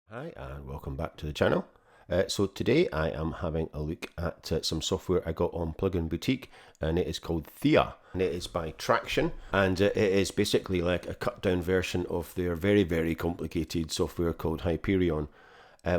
Hi and welcome back to the channel. So today I am having a look at some software I got on Plugin Boutique, and it is called THEIA, and it is by Tracktion, and it is basically like a cut down version of their very complicated software called Hyperion,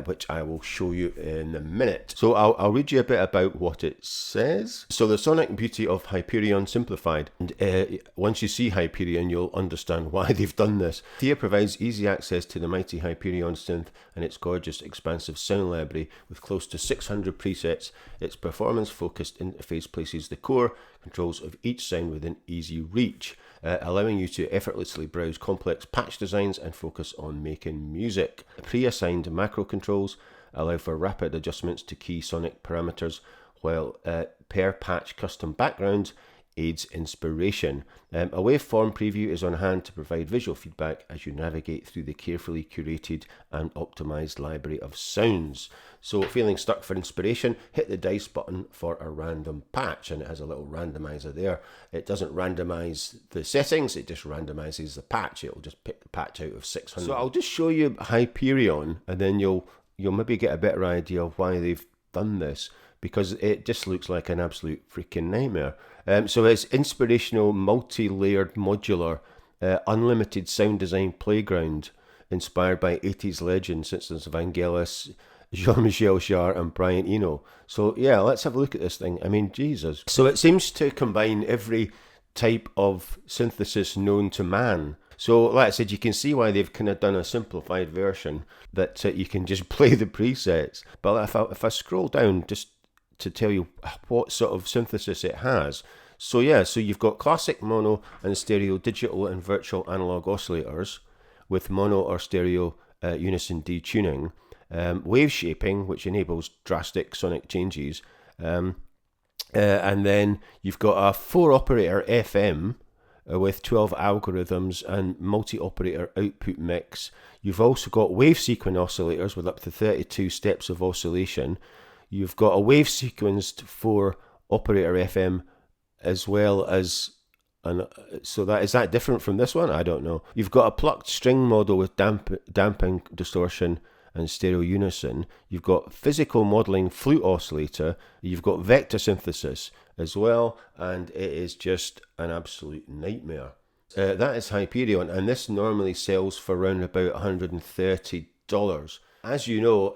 which I will show you in a minute. So I'll read you a bit about what it says. So the sonic beauty of Hyperion simplified. And once you see Hyperion, you'll understand why they've done this. THEIA provides easy access to the mighty Hyperion synth and its gorgeous expansive sound library with close to 600 presets. Its performance-focused interface places the core controls of each sound within easy reach, allowing you to effortlessly browse complex patch designs and focus on making music. Pre-assigned macro controls allow for rapid adjustments to key sonic parameters, while per patch custom backgrounds aids inspiration. A waveform preview is on hand to provide visual feedback as you navigate through the carefully curated and optimized library of sounds. So feeling stuck for inspiration, hit the dice button for a random patch, and it has a little randomizer there. It doesn't randomize the settings, it just randomizes the patch. It'll just pick the patch out of 600. So I'll just show you Hyperion, and then you'll maybe get a better idea of why they've done this, because it just looks like an absolute freaking nightmare. So it's inspirational, multi-layered, modular, unlimited sound design playground inspired by 80s legends such as Vangelis, Jean-Michel Jarre and Brian Eno. So yeah, let's have a look at this thing. I mean, Jesus. So it seems to combine every type of synthesis known to man. So like I said, you can see why they've kind of done a simplified version that you can just play the presets. But if I scroll down just to tell you what sort of synthesis it has. So yeah, so you've got classic mono and stereo digital and virtual analog oscillators with mono or stereo unison detuning, wave shaping, which enables drastic sonic changes, and then you've got a 4-operator FM with 12 algorithms and multi-operator output mix. You've also got wave sequence oscillators with up to 32 steps of oscillation. You've got a wave sequenced 4-operator FM as well as, so that is that different from this one? I don't know. You've got a plucked string model with damping, distortion and stereo unison. You've got physical modeling flute oscillator. You've got vector synthesis as well, and it is just an absolute nightmare. That is Hyperion, and this normally sells for around about $130. As you know,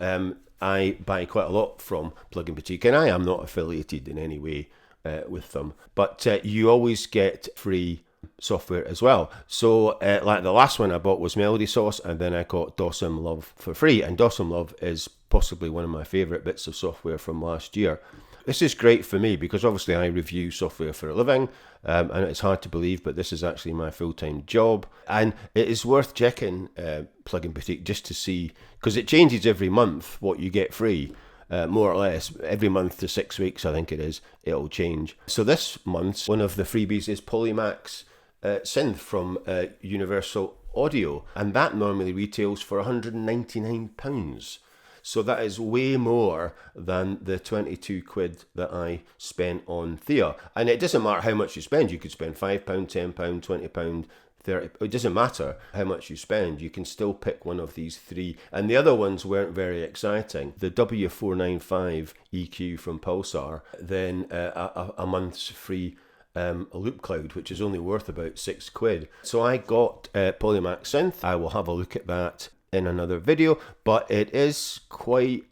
I buy quite a lot from Plugin Boutique, and I am not affiliated in any way with them, but you always get free software as well. So like the last one I bought was Melody Sauce, and then I got Dawsome Love for free, and Dawsome Love is possibly one of my favorite bits of software from last year. This is great for me because obviously I review software for a living, and it's hard to believe, but this is actually my full-time job, and it is worth checking Plugin Boutique just to see, because it changes every month what you get free. More or less every month to 6 weeks, I think it is, it'll change. So this month's one of the freebies is Polymax synth from Universal Audio, and that normally retails for £199. So that is way more than the 22 quid that I spent on THEIA. And it doesn't matter how much you spend. You could spend £5, £10, £20, 30. It doesn't matter how much you spend. You can still pick one of these three. And the other ones weren't very exciting. The W495 EQ from Pulsar, then a month's free loop cloud, which is only worth about 6 quid. So I got Polymax synth. I will have a look at that in another video, but it is quite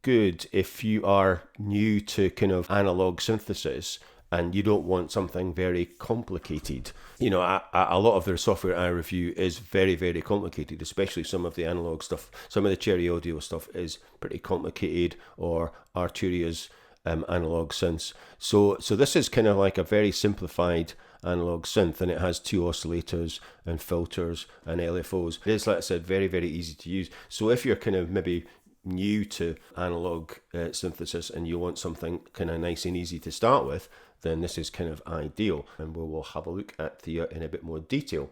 good if you are new to kind of analog synthesis and you don't want something very complicated. You know, a lot of their software I review is very complicated, especially some of the analog stuff. Some of the Cherry Audio stuff is pretty complicated, or Arturia's analog synths. So this is kind of like a very simplified analog synth, and it has 2 oscillators and filters and LFOs. It is, like I said, very easy to use. So if you're kind of maybe new to analog synthesis and you want something kind of nice and easy to start with, then this is kind of ideal, and we will have a look at THEIA in a bit more detail.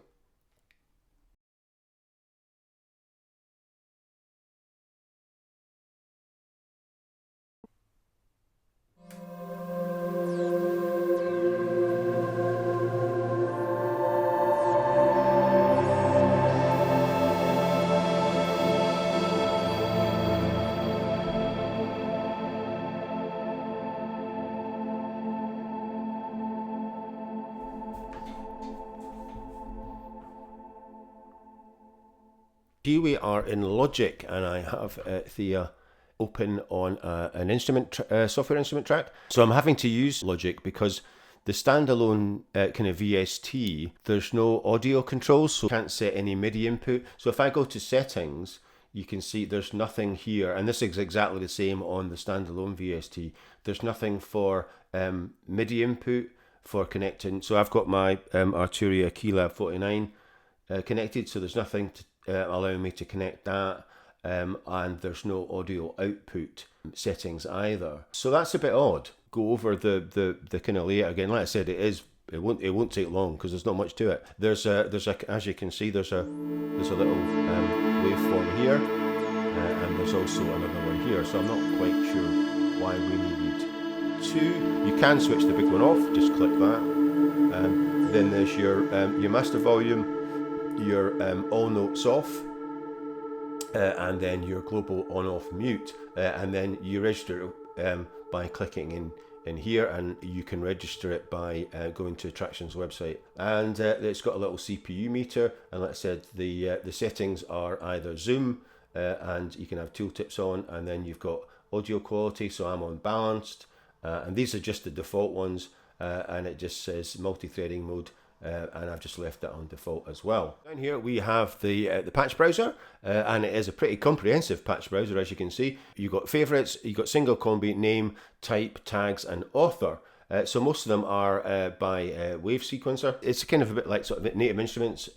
Here we are in Logic, and I have THEIA open on an instrument software instrument track. So I'm having to use Logic because the standalone kind of VST, there's no audio controls, so you can't set any MIDI input. So if I go to settings, you can see there's nothing here, and this is exactly the same on the standalone VST. There's nothing for MIDI input for connecting. So I've got my Arturia Keylab 49 connected, so there's nothing to allow me to connect that. And there's no audio output settings either. So that's a bit odd. Go over the kind of layout again. Like I said, it won't take long because there's not much to it. There's a as you can see, there's a little waveform here, and there's also another one here. So I'm not quite sure why we needed two. You can switch the big one off. Just click that. Then there's your master volume, your all notes off. And then your global on-off mute, and then you register it by clicking in here, and you can register it by going to Tracktions website. And it's got a little CPU meter, and like I said, the settings are either zoom, and you can have tooltips on, and then you've got audio quality, so I'm on balanced, and these are just the default ones, and it just says multi-threading mode. And I've just left that on default as well. Down here we have the patch browser, and it is a pretty comprehensive patch browser, as you can see. You've got favorites, you've got single combi, name, type, tags, and author. So most of them are by wave sequencer. It's kind of a bit like sort of Native Instruments.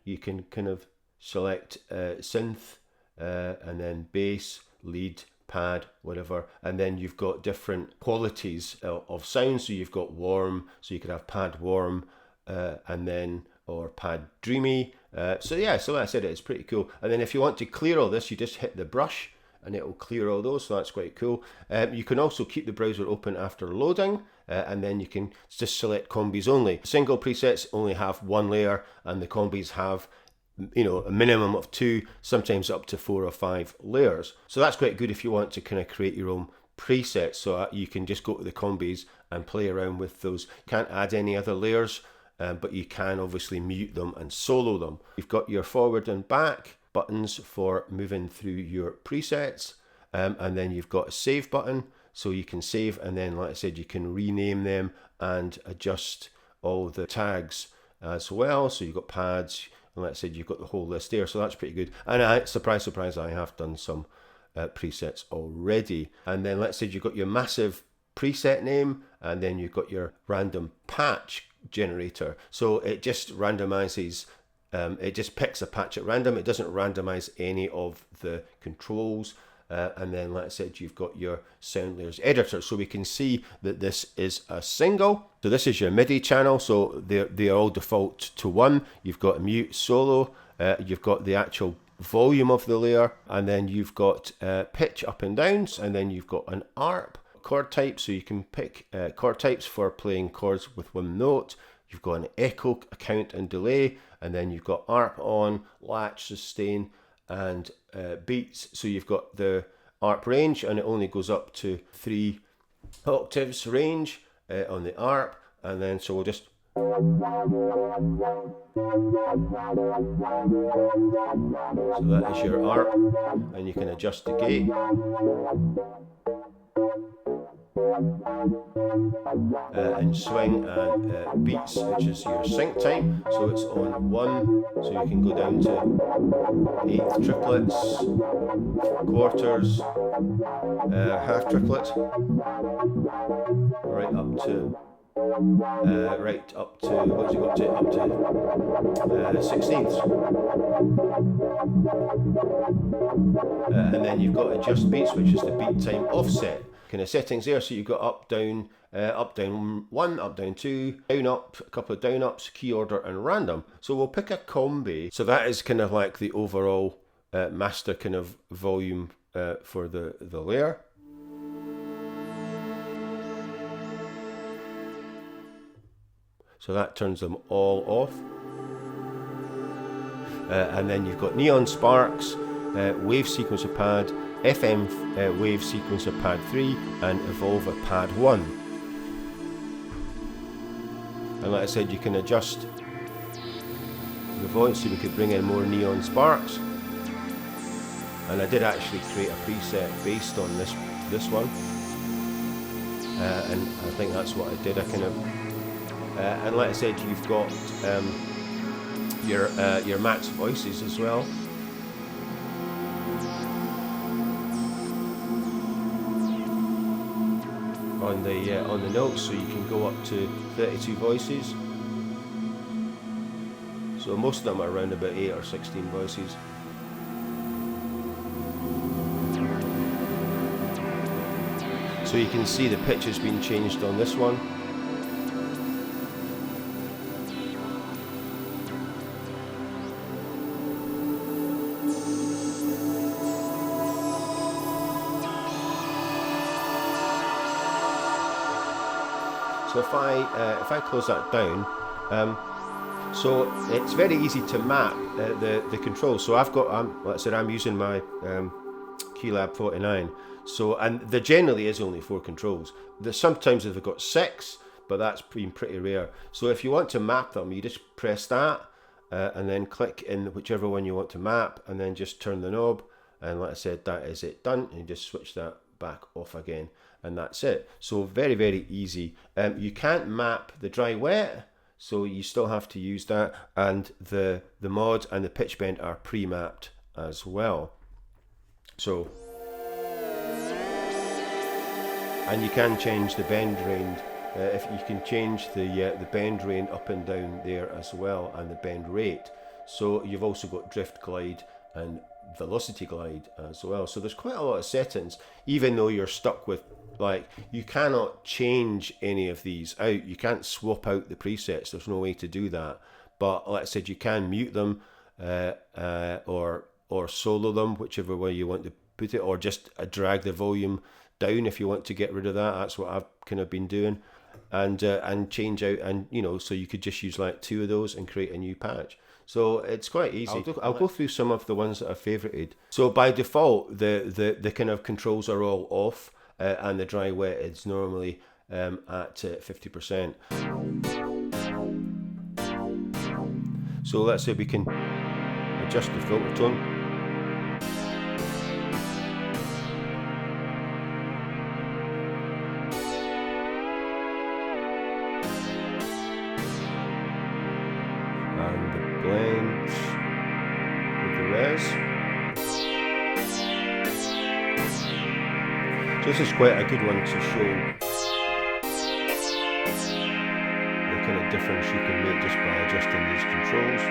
You can kind of select synth, and then bass, lead, pad, whatever, and then you've got different qualities of sound. So you've got warm, so you could have pad warm, and then or pad dreamy. So yeah, so like I said, it's pretty cool. And then if you want to clear all this, you just hit the brush and it will clear all those, so that's quite cool. You can also keep the browser open after loading, and then you can just select combis only. Single presets only have one layer, and the combis have, you know, a minimum of 2, sometimes up to 4 or 5 layers. So that's quite good if you want to kind of create your own presets, so you can just go to the combis and play around with those. You can't add any other layers, but you can obviously mute them and solo them. You've got your forward and back buttons for moving through your presets, and then you've got a save button, so you can save, and then like I said, you can rename them and adjust all the tags as well. So you've got pads, and like I said, you've got the whole list there, so that's pretty good. And surprise, surprise, I have done some presets already. And then let's say you've got your massive preset name, and then you've got your random patch generator, so it just randomizes, it just picks a patch at random. It doesn't randomize any of the controls. And then like I said, you've got your sound layers editor, so we can see that this is a single. So this is your MIDI channel, so they are all default to 1. You've got a mute, solo, you've got the actual volume of the layer, and then you've got pitch up and down, and then you've got an ARP. Chord type, so you can pick chord types for playing chords with one note. You've got an echo, a count and delay, and then you've got ARP on, latch, sustain, and beats. So you've got the ARP range, and it only goes up to 3 octaves range on the ARP, and then so we'll just so that is your ARP, and you can adjust the gate. And swing and beats, which is your sync time, so it's on 1, so you can go down to 8th triplets, quarters, half triplets, right up to what's it got to, up to 16ths. And then you've got adjust beats, which is the beat time offset kind of settings there. So you've got up down 1, up down 2, down up, a couple of down ups, key order, and random. So we'll pick a combi. So that is kind of like the overall master kind of volume for the layer. So that turns them all off. And then you've got Neon Sparks, Wave Sequencer Pad, FM Wave Sequencer Pad 3, and Evolver Pad 1. And like I said, you can adjust the volume, so we could bring in more Neon Sparks. and I did actually create a preset based on this one, and I think that's what I did. I kind of and like I said, you've got your max voices as well. On the notes, so you can go up to 32 voices. So most of them are around about 8 or 16 voices. So you can see the pitch has been changed on this one. So if I close that down, so it's very easy to map the controls. So I've got, like I said, I'm using my Keylab 49. So, and there generally is only 4 controls. Sometimes they've got 6, but that's been pretty rare. So if you want to map them, you just press that and then click in whichever one you want to map, and then just turn the knob. And like I said, that is it done. And you just switch that back off again, and that's it. So very, very easy. You can't map the dry wet, so you still have to use that, and the mod and the pitch bend are pre-mapped as well. So, and you can change the bend range. If you can change the bend range up and down there as well, and the bend rate. So you've also got drift glide and velocity glide as well. So there's quite a lot of settings, even though you're stuck with, like, you cannot change any of these out. You can't swap out the presets. There's no way to do that. But like I said, you can mute them or solo them, whichever way you want to put it, or just drag the volume down if you want to get rid of that. That's what I've kind of been doing, and change out, and so you could just use like 2 of those and create a new patch. So it's quite easy. I'll go through some of the ones that I've favorited. So by default, the kind of controls are all off, and the dry wet is normally at 50%. So let's say we can adjust the filter tone. Blend with the res. So this is quite a good one to show the kind of difference you can make just by adjusting these controls.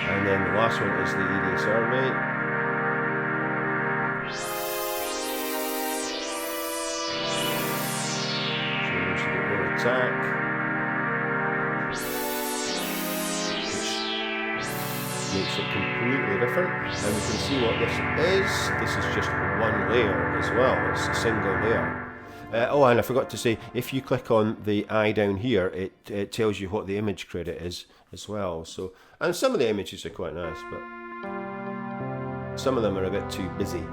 And then the last one is the ADSR rate. Attack, which makes it completely different, and we can see what this is. This is just one layer as well. It's a single layer. Oh, and I forgot to say, if you click on the eye down here, it tells you what the image credit is as well. So, and some of the images are quite nice, but some of them are a bit too busy,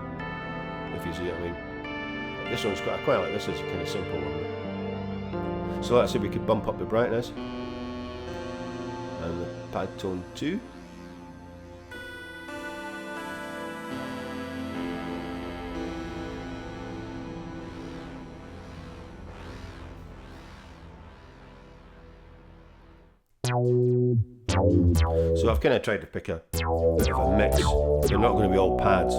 if you see what I mean. This one's I quite like this. Is a kind of simple one. So let's say we could bump up the brightness and the pad tone 2. So I've kind of tried to pick a bit of a mix. They're not going to be all pads.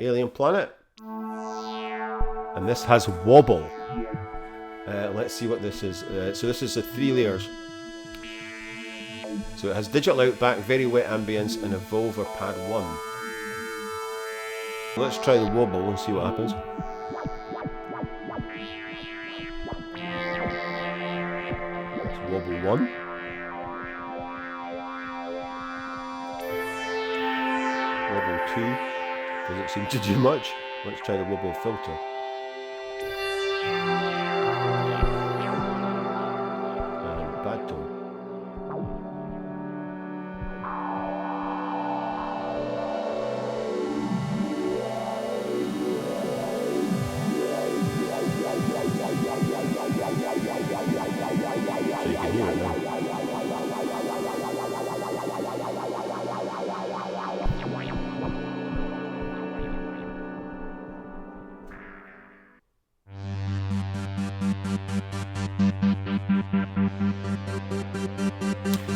Alien planet, and this has wobble. Let's see what this is. So this is the 3 layers. So it has digital out, back, very wet ambience, and evolver pad 1. Let's try the wobble and see what happens. 1. Wobble 2. Doesn't seem to do much. Let's try the wobble filter. And bad tone. So you can hear it now.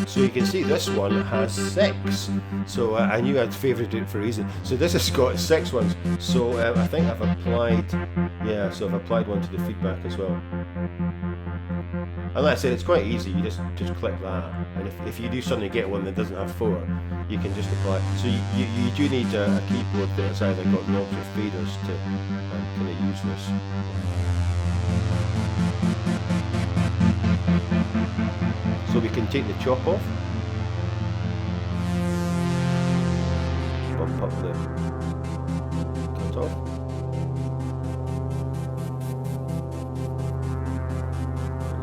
So you can see this one has 6. So I knew I'd favoured it for a reason. So this has got 6 ones. So I think I've applied, yeah, so I've applied one to the feedback as well. And like I said, it's quite easy. You just click that. And if you do suddenly get one that doesn't have 4, you can just apply. So you do need a keyboard that's either got knobs or faders to kind of use this. So we can take the chop off, bump up the cut off,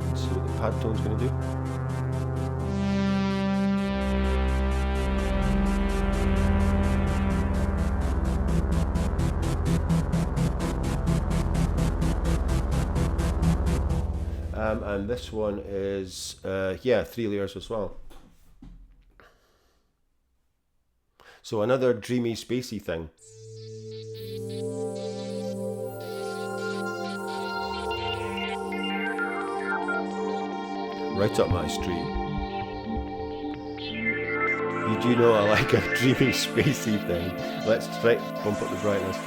and see what the pad tone's going to do. And this one is, yeah, 3 layers as well. So another dreamy, spacey thing. Right up my street. You do know I like a dreamy, spacey thing. Let's try bump up the brightness.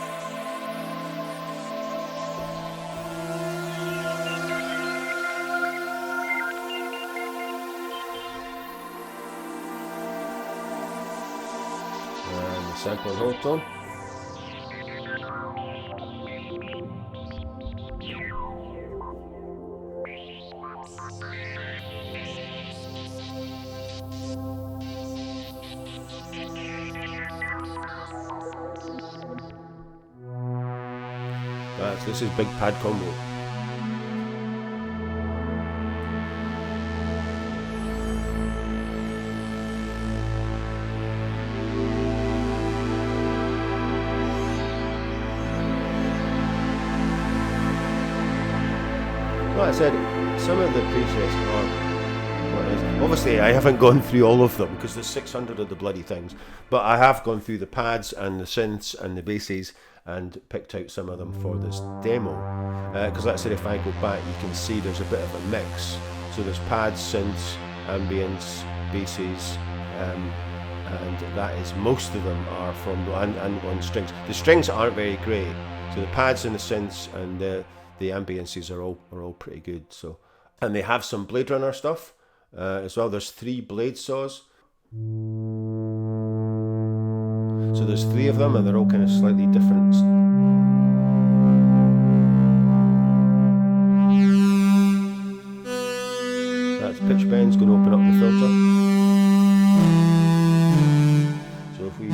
Sample and hold tone. This is big pad combo. Like I said, some of the presets are what is. Obviously, I haven't gone through all of them because there's 600 of the bloody things, but I have gone through the pads and the synths and the basses and picked out some of them for this demo. Because like I said, if I go back, you can see there's a bit of a mix. So there's pads, synths, ambience, basses, and that is, most of them are from, and on strings. The strings aren't very great, so the pads and the synths and the ambiences are all pretty good. So, and they have some Blade Runner stuff as well. There's 3 blade saws. So there's 3 of them, and they're all kind of slightly different. That's pitch bend's going to open up the filter. So if we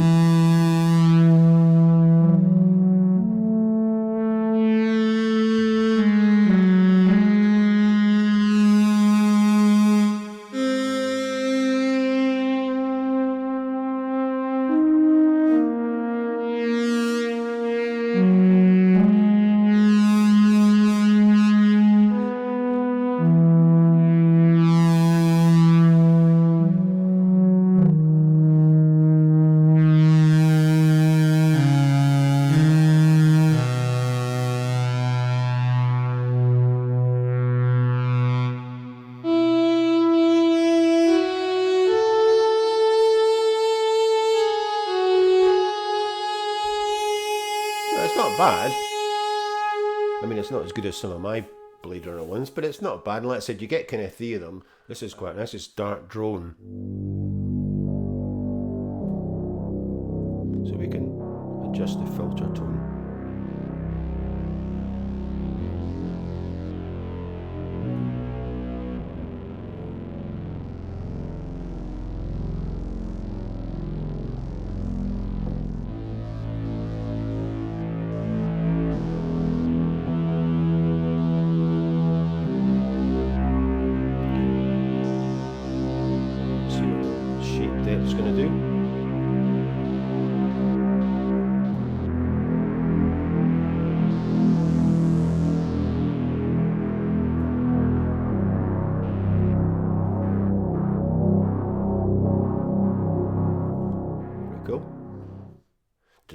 it's not bad. I mean, it's not as good as some of my Blade Runner ones, but it's not bad. And like I said, you get kind of 3 of them. This is quite nice. It's dark drone. So we can adjust the filter tone.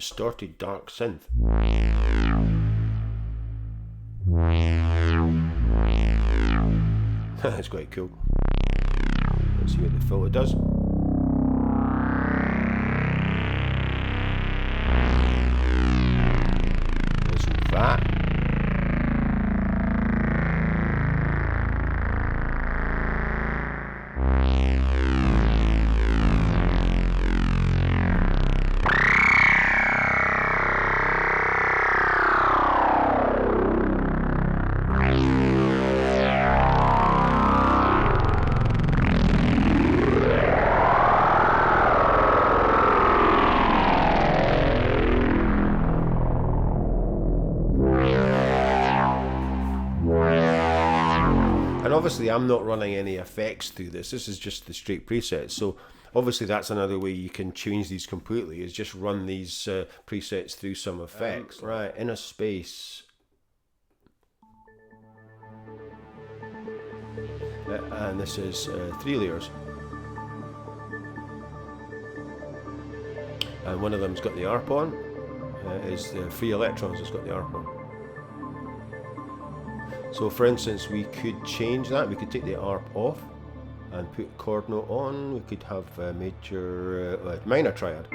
distorted dark synth. That's quite cool. Let's see what the filter does. There's that. And obviously I'm not running any effects through this. This is just the straight presets. So obviously that's another way you can change these completely, is just run these presets through some effects. Right, inner space. And this is 3 layers. And one of them's got the ARP on. Is the free electrons that's got the ARP on. So for instance, we could change that. We could take the ARP off and put chord note on. We could have a major, minor triad.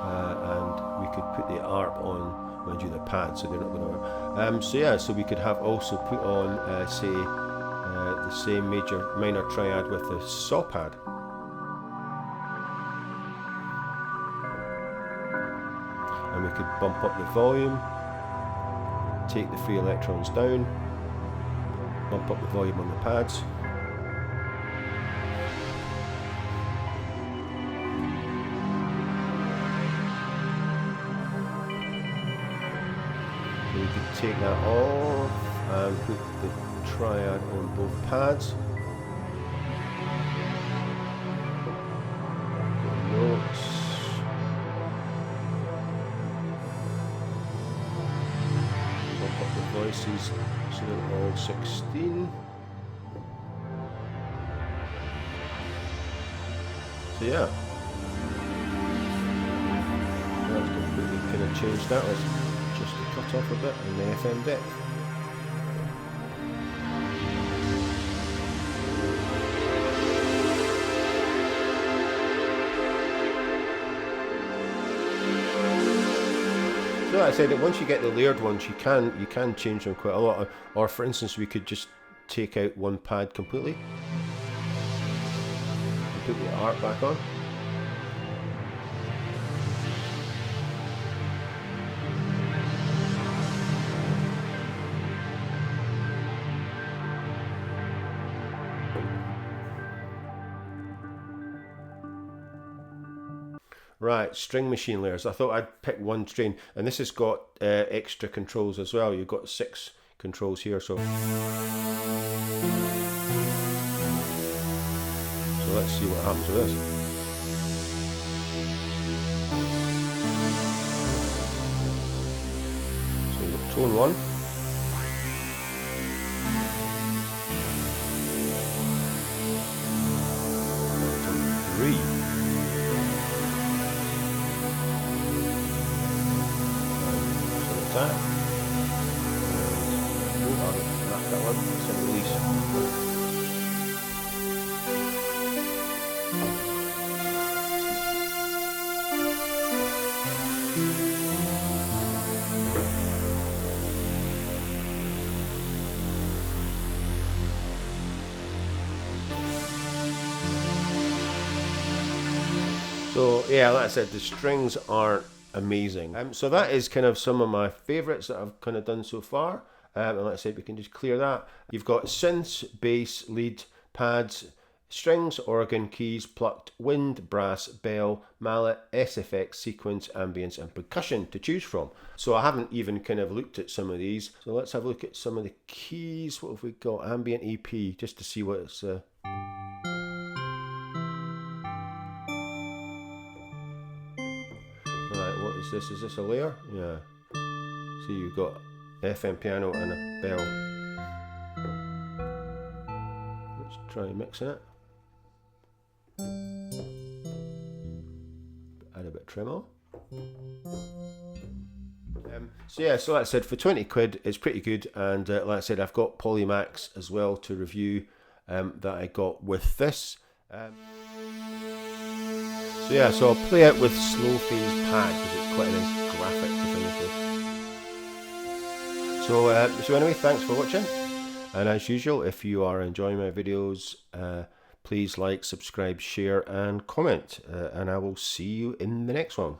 And we could put the ARP on when you do the pad, so they're not going to. So yeah, so we could have also put on, say, the same major minor triad with the saw pad. And we could bump up the volume, take the free electrons down, bump up the volume on the pads. So we could take that off and put the triad on both pads. Notes. Voices, so they're all 16. So yeah, that's completely kind of changed that. Let's just cut off a bit in the FM depth. So I said that once you get the layered ones, you can change them quite a lot. Or for instance, we could just take out one pad completely and put the ARP back on. Right, string machine layers. I thought I'd pick one string, and this has got extra controls as well. You've got 6 controls here, so let's see what happens with this. So you've got tone 1. Tone 3. That. That one, send release. So yeah, like I said, the strings aren't amazing. So that is kind of some of my favorites that I've kind of done so far. And like I said, we can just clear that. You've got synths, bass, lead, pads, strings, organ, keys, plucked, wind, brass, bell, mallet, SFX, sequence, ambience, and percussion to choose from. So I haven't even kind of looked at some of these. So let's have a look at some of the keys. What have we got? Ambient EP, just to see what it's... Is this a layer? Yeah. So you've got FM piano and a bell. Let's try mixing it. tremolo. So yeah, so like I said, for 20 quid, it's pretty good. And like I said, I've got Polymax as well to review that I got with this. So yeah, so I'll play it with slow phase pad because it's quite a nice graphic to finish with. So anyway, thanks for watching. And as usual, if you are enjoying my videos, please like, subscribe, share and comment. And I will see you in the next one.